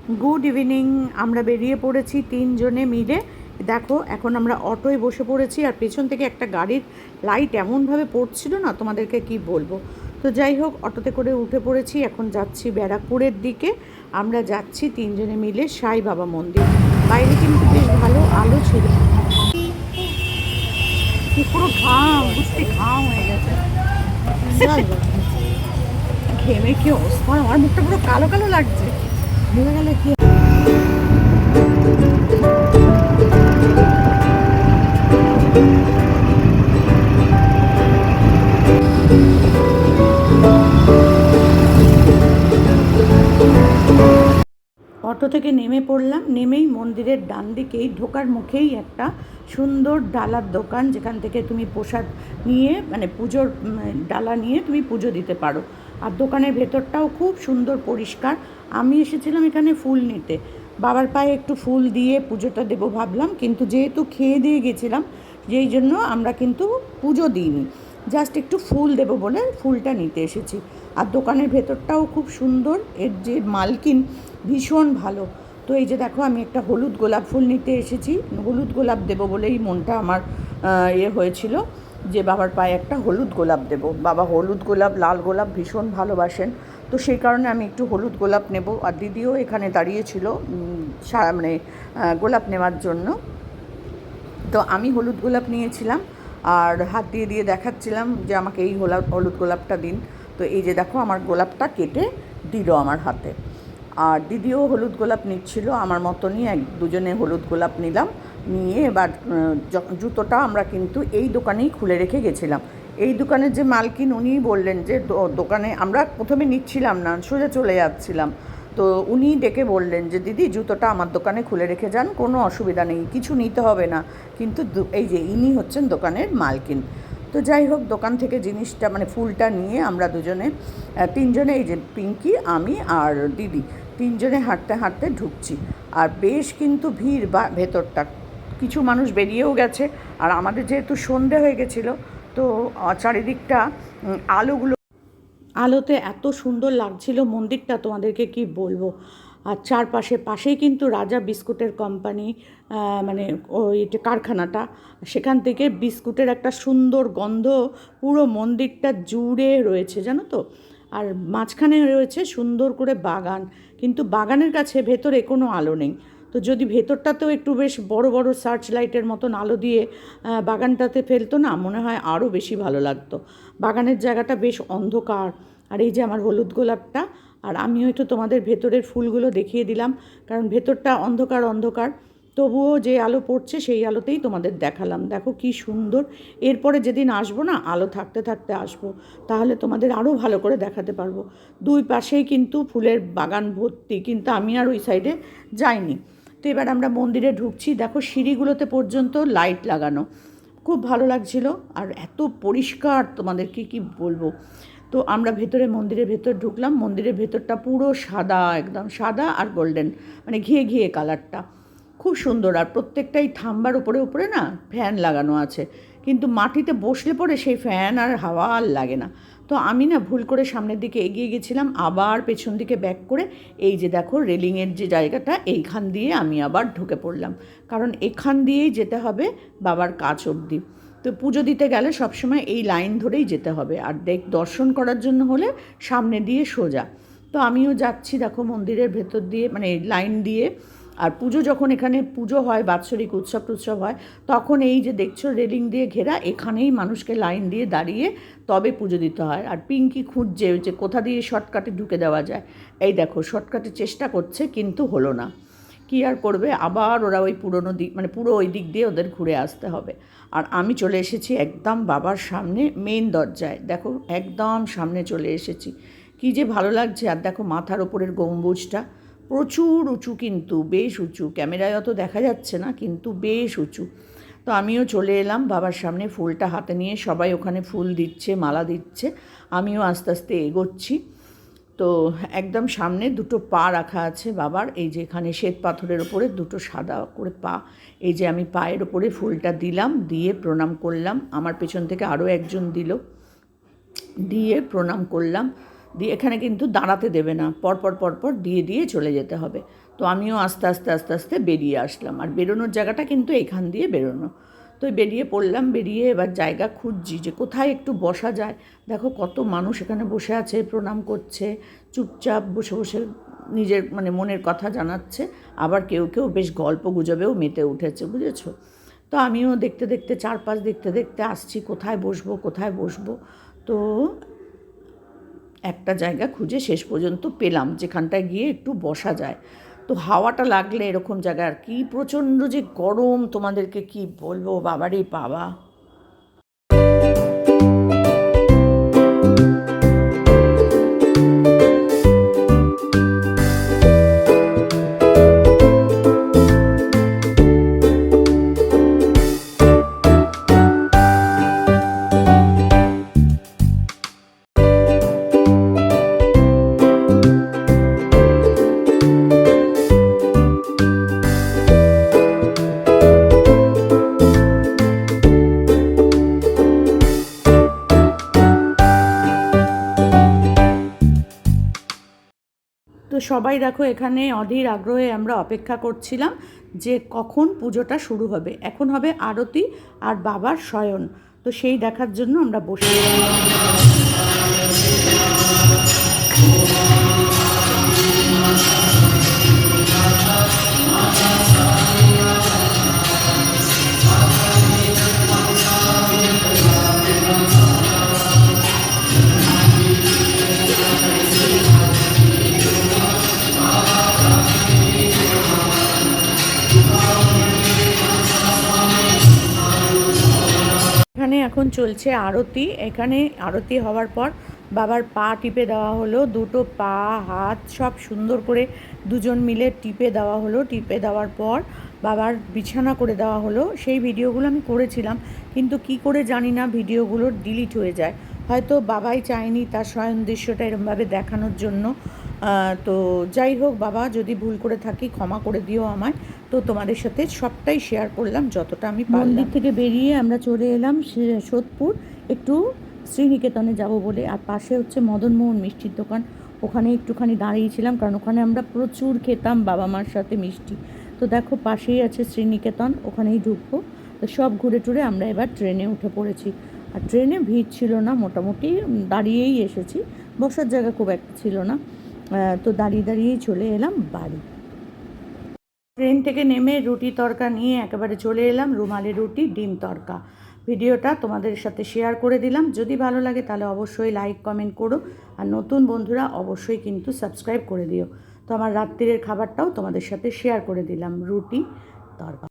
Good evening. আমরা বেরিয়ে পড়েছি তিনজনে মিলে। দেখো এখন আমরা অটোয় বসে পড়েছি, আর পেছন থেকে একটা গাড়ির লাইট এমনভাবে পড়ছিল না, তোমাদেরকে কি বলবো। তো যাই হোক, অটোতে করে উঠে পড়েছি, এখন যাচ্ছি ব্যারাকপুরের দিকে। আমরা যাচ্ছি তিনজনে মিলে সাই বাবা মন্দির। বাইরে কিন্তু বেশ ভালো আলো ছিল, পুরো ঘাম বুঝতে ঘাম হয়ে গেছে। ঘেমে কি অবস্থা, আমার মুখটা পুরো কালো কালো লাগছে। ভেবে গেলে কি অটো থেকে নেমে পড়লাম। নেমেই মন্দিরের ডান দিকেই ঢোকার মুখেই একটা সুন্দর ডালার দোকান, যেখান থেকে তুমি প্রসাদ নিয়ে মানে পুজোর ডালা নিয়ে তুমি পুজো দিতে পারো। আর দোকানের ভেতরটাও খুব সুন্দর পরিষ্কার। আমি এসেছিলাম এখানে ফুল নিতে, বাবার পায়ে একটু ফুল দিয়ে পুজোটা দেবো ভাবলাম, কিন্তু যেহেতু খেয়ে দিয়ে গেছিলাম যেই জন্য আমরা কিন্তু পুজো দিইনি, জাস্ট একটু ফুল দেবো বলে ফুলটা নিতে এসেছি। আর দোকানের ভেতরটাও খুব সুন্দর, এর যে মালকিন ভীষণ ভালো। তো এই যে দেখো, আমি একটা হলুদ গোলাপ ফুল নিতে এসেছি, হলুদ গোলাপ দেবো বলেই মনটা আমার হয়েছিল যে বাবার পায়ে একটা হলুদ গোলাপ দেব। বাবা হলুদ গোলাপ, লাল গোলাপ ভীষণ ভালোবাসেন, তো সেই কারণে আমি একটু হলুদ গোলাপ নেব। আর দিদিও এখানে দাঁড়িয়েছিল মানে গোলাপ নেওয়ার জন্য। তো আমি হলুদ গোলাপ নিয়েছিলাম আর হাত দিয়ে দিয়ে দেখাচ্ছিলাম যে আমাকে এই হলুদ গোলাপটা দিন। তো এই যে দেখো, আমার গোলাপটা কেটে দিল আমার হাতে। আর দিদিও হলুদ গোলাপ নিচ্ছিল আমার মতনই, দুজনে হলুদ গোলাপ নিলাম। নিয়ে এবার জুতোটা আমরা কিন্তু এই দোকানেই খুলে রেখে গেছিলাম। এই দোকানের যে মালকিন উনিই বললেন যে দোকানে আমরা প্রথমে নিচ্ছিলাম না, সোজা চলে যাচ্ছিলাম। তো উনি ডেকে বললেন যে দিদি জুতোটা আমার দোকানে খুলে রেখে যান, কোনো অসুবিধা নেই, কিছু নিতে হবে না। কিন্তু এই যে ইনি হচ্ছেন দোকানের মালকিন। তো যাই হোক, দোকান থেকে জিনিসটা মানে ফুলটা নিয়ে আমরা দুজনে তিনজনে, এই যে পিঙ্কি, আমি আর দিদি, তিনজনে হাঁটতে হাঁটতে ঢুকছি। আর বেশ কিন্তু ভিড় বা ভেতরটা, কিছু মানুষ বেরিয়েও গেছে। আর আমাদের যেহেতু সন্ধে হয়ে গেছিলো, তো চারিদিকটা আলোতে এত সুন্দর লাগছিল মন্দিরটা, তোমাদেরকে কি বলবো। আর পাশেই কিন্তু রাজা বিস্কুটের কোম্পানি, মানে ওই কারখানাটা, সেখান থেকে বিস্কুটের একটা সুন্দর গন্ধ পুরো মন্দিরটা জুড়ে রয়েছে, জানো তো। আর মাঝখানে রয়েছে সুন্দর করে বাগান, কিন্তু বাগানের কাছে ভেতরে কোনো আলো নেই। তো যদি ভেতরটাতেও একটু বেশ বড় বড় সার্চ লাইটের মতন আলো দিয়ে বাগানটাতে ফেলতো না, মনে হয় আরও বেশি ভালো লাগতো। বাগানের জায়গাটা বেশ অন্ধকার। আর এই যে আমার হলুদ গোলাপটা, আর আমিও একটু তোমাদের ভেতরের ফুলগুলো দেখিয়ে দিলাম, কারণ ভেতরটা অন্ধকার অন্ধকার, তবুও যে আলো পড়ছে সেই আলোতেই তোমাদের দেখালাম। দেখো কি সুন্দর। এরপরে যেদিন আসবো না, আলো থাকতে থাকতে আসবো, তাহলে তোমাদের আরও ভালো করে দেখাতে পারবো। দুই পাশেই কিন্তু ফুলের বাগান ভর্তি, কিন্তু আমি আর ওই সাইডে যাইনি। তো এবার আমরা মন্দিরে ঢুকছি, দেখো সিঁড়িগুলোতে পর্যন্ত লাইট লাগানো, খুব ভালো লাগছিল। আর এত পরিষ্কার, তোমাদেরকে কি বলবো। তো আমরা মন্দিরের ভেতর ঢুকলাম। মন্দিরের ভেতরটা পুরো সাদা, একদম সাদা আর গোল্ডেন, মানে ঘিয়ে ঘিয়ে কালারটা, খুব সুন্দর। আর প্রত্যেকটাই থাম্বার উপরে উপরে না ফ্যান লাগানো আছে, কিন্তু মাটিতে বসলে পরে সেই ফ্যান আর হাওয়া আর লাগে না। তো আমি না ভুল করে সামনের দিকে এগিয়ে গেছিলাম, আবার পেছন দিকে ব্যাক করে এই যে দেখো রেলিংয়ের যে জায়গাটা, এইখান দিয়ে আমি আবার ঢুকে পড়লাম, কারণ এখান দিয়েই যেতে হবে বাবার কাছ অবধি। তো পুজো দিতে গেলে সবসময় এই লাইন ধরেই যেতে হবে, আর দর্শন করার জন্য হলে সামনে দিয়ে সোজা। তো আমিও যাচ্ছি দেখো মন্দিরের ভেতর দিয়ে, মানে লাইন দিয়ে। আর পুজো যখন এখানে পুজো হয়, বাৎসরিক উৎসব টুৎসব হয়, তখন এই যে দেখছো রেলিং দিয়ে ঘেরা, এখানেই মানুষকে লাইন দিয়ে দাঁড়িয়ে তবে পুজো দিতে হয়। আর পিঙ্কি খুঁজছে যে কোথা দিয়ে শর্টকাটে ঢুকে দেওয়া যায়। এই দেখো শর্টকাটে চেষ্টা করছে, কিন্তু হলো না। কী আর করবে, আবার ওরা ওই পুরনো দিক, মানে পুরো ওই দিক দিয়ে ওদের ঘুরে আসতে হবে। আর আমি চলে এসেছি একদম বাবার সামনে, মেন দরজায়, দেখো একদম সামনে চলে এসেছি। কী যে ভালো লাগছে। আর দেখো মাথার ওপরের গম্বুজটা প্রচুর উঁচু, কিন্তু বেশ উঁচু, ক্যামেরায় অত দেখা যাচ্ছে না, কিন্তু বেশ উঁচু। তো আমিও চলে এলাম বাবার সামনে, ফুলটা হাতে নিয়ে সবাই ওখানে ফুল দিচ্ছে, মালা দিচ্ছে, আমিও আস্তে আস্তে এগোচ্ছি। তো একদম সামনে দুটো পা রাখা আছে বাবার, এই যে এখানে শ্বেত পাথরের ওপরে দুটো সাদা করে পা। এই যে আমি পায়ের ওপরে ফুলটা দিলাম, দিয়ে প্রণাম করলাম। আমার পেছন থেকে আরও একজন দিল, দিয়ে প্রণাম করলাম। দিয়ে এখানে কিন্তু দাঁড়াতে দেবে না, পরপর পরপর দিয়ে দিয়ে চলে যেতে হবে। তো আমিও আস্তে আস্তে আস্তে আস্তে বেরিয়ে আসলাম, আর বেরোনোর জায়গাটা কিন্তু এখান দিয়ে বেরোনো। তো বেরিয়ে পড়লাম, বেরিয়ে এবার জায়গা খুঁজছি যে কোথায় একটু বসা যায়। দেখো কত মানুষ এখানে বসে আছে, প্রণাম করছে, চুপচাপ বসে বসে নিজের মানে মনের কথা জানাচ্ছে। আবার কেউ কেউ বেশ গল্প গুজবেও মেতে উঠেছে, বুঝেছো। তো আমিও দেখতে দেখতে চারপাশ দেখতে দেখতে আসছি কোথায় বসবো কোথায় বসবো। তো একটা জায়গা খুঁজে শেষ পর্যন্ত পেলাম যেখানটায় গিয়ে একটু বসা যায়। তো হাওয়াটা লাগলে এরকম জায়গায়, আর কি প্রচণ্ড যে গরম তোমাদেরকে কি বলবো, বাবারে বাবা। তো সবাই দেখো এখানে অধীর আগ্রহে আমরা অপেক্ষা করছিলাম যে কখন পুজোটা শুরু হবে। এখন হবে আরতি আর বাবার শয়ন, তো সেই দেখার জন্য আমরা বসে। এখানে এখন চলছে আরতি। এখানে আরতি হওয়ার পর বাবার পা টিপে দেওয়া হলো, দুটো পা হাত সব সুন্দর করে দুজন মিলে টিপে দেওয়া হলো। টিপে দেওয়ার পর বাবার বিছানা করে দেওয়া হলো। সেই ভিডিওগুলো আমি করেছিলাম, কিন্তু কি করে জানি না ভিডিওগুলো ডিলিট হয়ে যায়। হয়তো বাবাই চায়নি তার শয়ন দৃশ্যটা এরমভাবে দেখানোর জন্য। তো যাই হোক, বাবা যদি ভুল করে থাকি ক্ষমা করে দিও আমায়। তো তোমাদের সাথে সবটাই শেয়ার করলাম যতটা আমি মন্দির থেকে বেরিয়ে আমরা চলে এলাম সোদপুর একটু শ্রীনিকেতনে যাব বলে। আর পাশে হচ্ছে মদনমোহন মিষ্টির দোকান, ওখানে একটুখানি দাঁড়িয়েছিলাম কারণ ওখানে আমরা প্রচুর খেতাম বাবা মার সাথে মিষ্টি। তো দেখো পাশেই আছে শ্রীনিকেতন, ওখানেই ঢুকবো। তো সব ঘুরে টুরে আমরা এবার ট্রেনে উঠে পড়েছি। আর ট্রেনে ভিড় ছিল না, মোটামুটি দাঁড়িয়েই এসেছি, বসার জায়গা খুব একটা ছিল না। তো দাঁড়িয়ে দাঁড়িয়েই চলে এলাম বাড়ি। ট্রেন থেকে নেমে রুটি তড়কা নিয়ে একেবারে চলে এলাম রুমালি রুটি ডিম তড়কা। ভিডিওটা তোমাদের সাথে শেয়ার করে দিলাম। যদি ভালো লাগে তাহলে অবশ্যই লাইক কমেন্ট করো, আর নতুন বন্ধুরা অবশ্যই কিন্তু সাবস্ক্রাইব করে দিও। তো আমার রাত্রিরের খাবারটাও তোমাদের সাথে শেয়ার করে দিলাম, রুটি তড়কা।